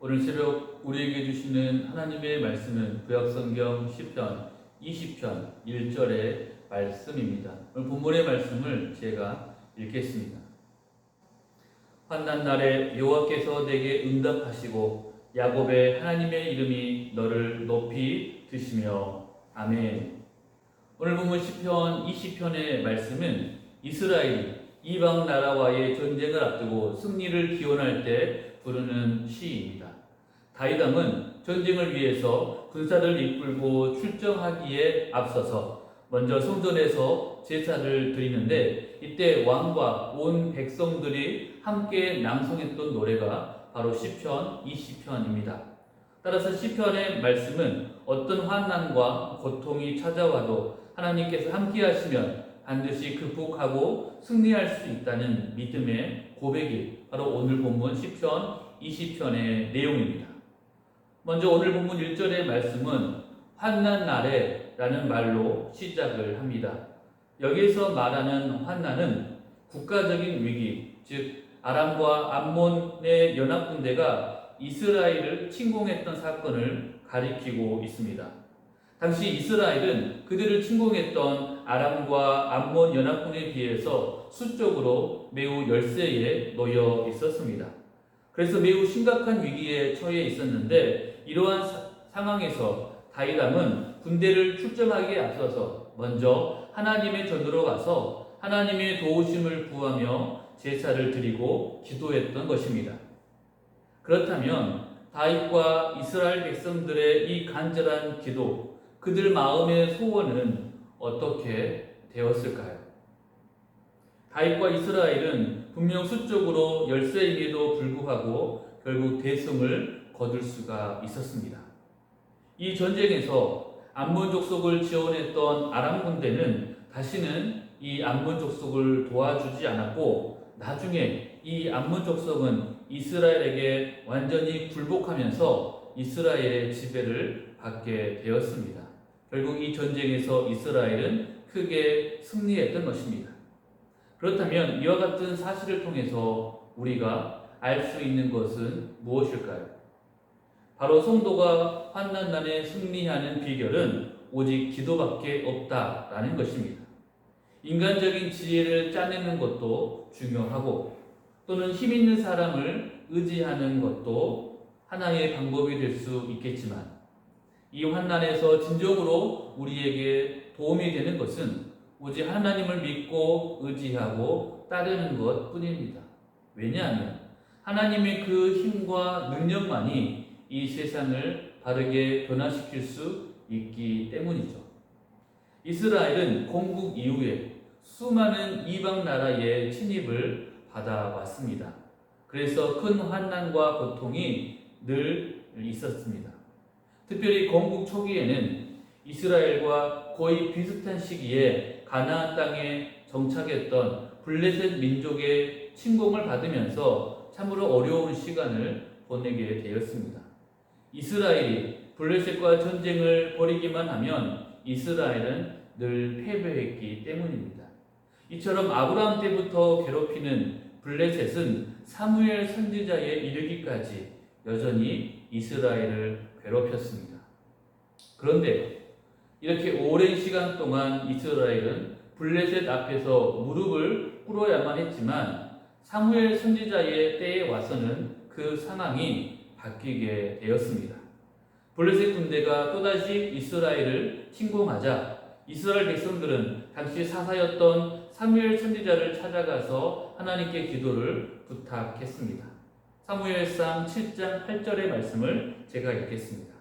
오늘 새벽 우리에게 주시는 하나님의 말씀은 구약성경 시편 20편 1절의 말씀입니다. 오늘 본문의 말씀을 제가 읽겠습니다. 환난 날에 여호와께서 내게 응답하시고 야곱의 하나님의 이름이 너를 높이 드시며 아멘. 오늘 본문 시편 20편의 말씀은 이스라엘이 이방 나라와의 전쟁을 앞두고 승리를 기원할 때 부르는 시입니다. 다윗 왕은 전쟁을 위해서 군사를 이끌고 출정하기에 앞서서 먼저 성전에서 제사를 드리는데 이때 왕과 온 백성들이 함께 낭송했던 노래가 바로 시편 20편입니다. 따라서 시편의 말씀은 어떤 환난과 고통이 찾아와도 하나님께서 함께 하시면 반드시 극복하고 승리할 수 있다는 믿음의 고백이 바로 오늘 본문 시편 20편의 내용입니다. 먼저 오늘 본문 1절의 말씀은 환난 날에 라는 말로 시작을 합니다. 여기서 말하는 환난은 국가적인 위기, 즉 아람과 암몬의 연합군대가 이스라엘을 침공했던 사건을 가리키고 있습니다. 당시 이스라엘은 그들을 침공했던 아람과 암몬 연합군에 비해서 수적으로 매우 열세에 놓여 있었습니다. 그래서 매우 심각한 위기에 처해 있었는데 이러한 상황에서 다윗 왕은 군대를 출정하기에 앞서서 먼저 하나님의 전으로 가서 하나님의 도우심을 구하며 제사를 드리고 기도했던 것입니다. 그렇다면 다윗과 이스라엘 백성들의 이 간절한 기도, 그들 마음의 소원은 어떻게 되었을까요? 다윗과 이스라엘은 분명 수적으로 열세임에도 불구하고 결국 대승을 거둘 수가 있었습니다. 이 전쟁에서 암몬 족속을 지원했던 아람 군대는 다시는 이 암몬 족속을 도와주지 않았고 나중에 이 암몬 족속은 이스라엘에게 완전히 굴복하면서 이스라엘의 지배를 받게 되었습니다. 결국 이 전쟁에서 이스라엘은 크게 승리했던 것입니다. 그렇다면 이와 같은 사실을 통해서 우리가 알 수 있는 것은 무엇일까요? 바로 성도가 환난날에 승리하는 비결은 오직 기도밖에 없다라는 것입니다. 인간적인 지혜를 짜내는 것도 중요하고 또는 힘 있는 사람을 의지하는 것도 하나의 방법이 될 수 있겠지만 이 환난에서 진정으로 우리에게 도움이 되는 것은 오직 하나님을 믿고 의지하고 따르는 것 뿐입니다. 왜냐하면 하나님의 그 힘과 능력만이 이 세상을 바르게 변화시킬 수 있기 때문이죠. 이스라엘은 건국 이후에 수많은 이방 나라의 침입을 받아왔습니다. 그래서 큰 환난과 고통이 늘 있었습니다. 특별히 건국 초기에는 이스라엘과 거의 비슷한 시기에 가나안 땅에 정착했던 블레셋 민족의 침공을 받으면서 참으로 어려운 시간을 보내게 되었습니다. 이스라엘이 블레셋과 전쟁을 벌이기만 하면 이스라엘은 늘 패배했기 때문입니다. 이처럼 아브라함 때부터 괴롭히는 블레셋은 사무엘 선지자에 이르기까지 여전히 이스라엘을 괴롭혔습니다. 그런데 이렇게 오랜 시간 동안 이스라엘은 블레셋 앞에서 무릎을 꿇어야만 했지만 사무엘 선지자의 때에 와서는 그 상황이 바뀌게 되었습니다. 블레셋 군대가 또다시 이스라엘을 침공하자 이스라엘 백성들은 당시 사사였던 사무엘 선지자를 찾아가서 하나님께 기도를 부탁했습니다. 사무엘상 7장 8절의 말씀을 제가 읽겠습니다.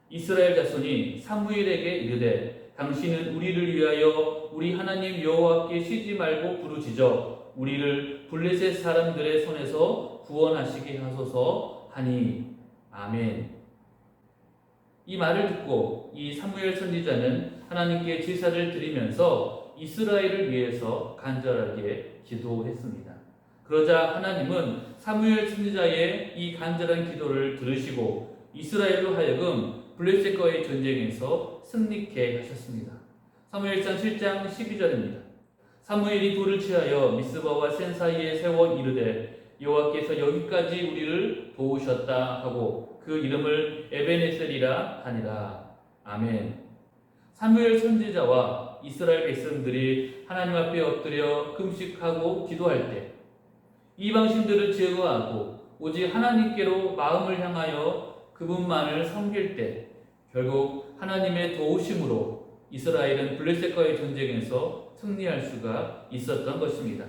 이스라엘 자손이 사무엘에게 이르되 당신은 우리를 위하여 우리 하나님 여호와께 쉬지 말고 부르짖어 우리를 블레셋 사람들의 손에서 구원하시게 하소서 하니 아멘. 이 말을 듣고 이 사무엘 선지자는 하나님께 제사를 드리면서 이스라엘을 위해서 간절하게 기도했습니다. 그러자 하나님은 사무엘 선지자의 이 간절한 기도를 들으시고 이스라엘로 하여금 블레셋과의 전쟁에서 승리케 하셨습니다. 사무엘상 7장 12절입니다. 사무엘이 돌을 취하여 미스바와 센 사이에 세워 이르되 여호와께서 여기까지 우리를 도우셨다 하고 그 이름을 에베네셀이라 하니라. 아멘. 사무엘 선지자와 이스라엘 백성들이 하나님 앞에 엎드려 금식하고 기도할 때 이방신들을 제거하고 오직 하나님께로 마음을 향하여 그분만을 섬길 때 결국 하나님의 도우심으로 이스라엘은 블레셋과의 전쟁에서 승리할 수가 있었던 것입니다.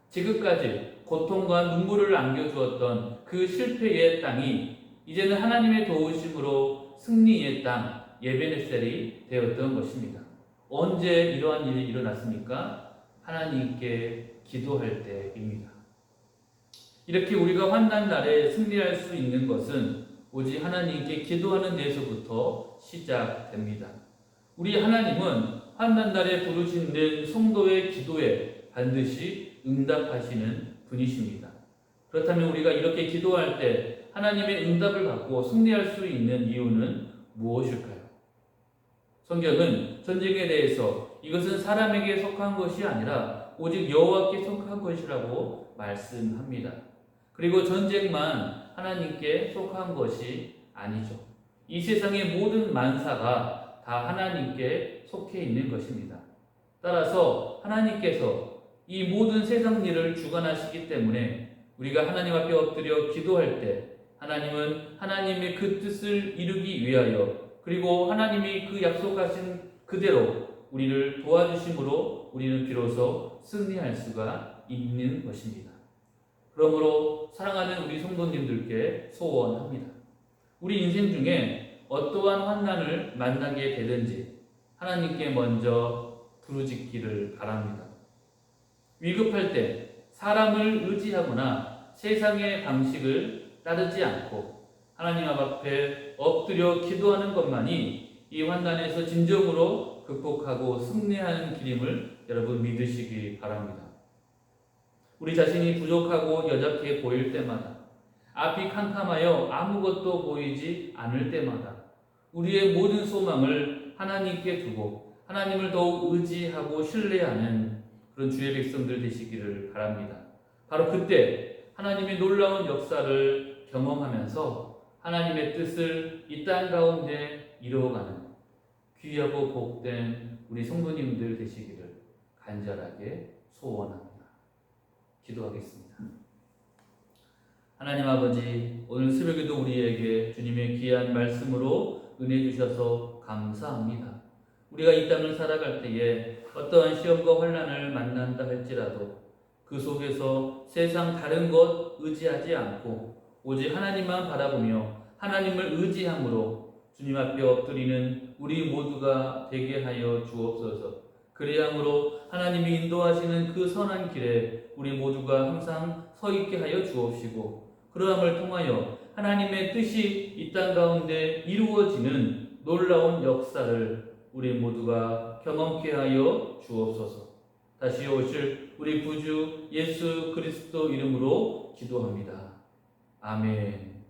지금까지 고통과 눈물을 안겨주었던 그 실패의 땅이 이제는 하나님의 도우심으로 승리의 땅 예베네셀이 되었던 것입니다. 언제 이러한 일이 일어났습니까? 하나님께 기도할 때입니다. 이렇게 우리가 환난 날에 승리할 수 있는 것은 오직 하나님께 기도하는 데서부터 시작됩니다. 우리 하나님은 환난 날에 부르시는 성도의 기도에 반드시 응답하시는 분이십니다. 그렇다면 우리가 이렇게 기도할 때 하나님의 응답을 받고 승리할 수 있는 이유는 무엇일까요? 성경은 전쟁에 대해서 이것은 사람에게 속한 것이 아니라 오직 여호와께 속한 것이라고 말씀합니다. 그리고 전쟁만 하나님께 속한 것이 아니죠. 이 세상의 모든 만사가 다 하나님께 속해 있는 것입니다. 따라서 하나님께서 이 모든 세상 일을 주관하시기 때문에 우리가 하나님 앞에 엎드려 기도할 때 하나님은 하나님의 그 뜻을 이루기 위하여 그리고 하나님이 그 약속하신 그대로 우리를 도와주심으로 우리는 비로소 승리할 수가 있는 것입니다. 그러므로 사랑하는 우리 성도님들께 소원합니다. 우리 인생 중에 어떠한 환난을 만나게 되든지 하나님께 먼저 부르짖기를 바랍니다. 위급할 때 사람을 의지하거나 세상의 방식을 따르지 않고 하나님 앞에 엎드려 기도하는 것만이 이 환난에서 진정으로 극복하고 승리하는 길임을 여러분 믿으시기 바랍니다. 우리 자신이 부족하고 연약해 보일 때마다 앞이 캄캄하여 아무것도 보이지 않을 때마다 우리의 모든 소망을 하나님께 두고 하나님을 더욱 의지하고 신뢰하는 그런 주의 백성들 되시기를 바랍니다. 바로 그때 하나님의 놀라운 역사를 경험하면서 하나님의 뜻을 이 땅 가운데 이루어가는 귀하고 복된 우리 성도님들 되시기를 간절하게 소원합니다. 기도하겠습니다. 하나님 아버지, 오늘 새벽에도 우리에게 주님의 귀한 말씀으로 은혜 주셔서 감사합니다. 우리가 이 땅을 살아갈 때에 어떠한 시험과 환난을 만난다 할지라도 그 속에서 세상 다른 것 의지하지 않고 오직 하나님만 바라보며 하나님을 의지함으로 주님 앞에 엎드리는 우리 모두가 되게 하여 주옵소서. 그리함으로 하나님이 인도하시는 그 선한 길에 우리 모두가 항상 서 있게 하여 주옵시고 그러함을 통하여 하나님의 뜻이 이 땅 가운데 이루어지는 놀라운 역사를 우리 모두가 경험케 하여 주옵소서. 다시 오실 우리 구주 예수 그리스도 이름으로 기도합니다. 아멘.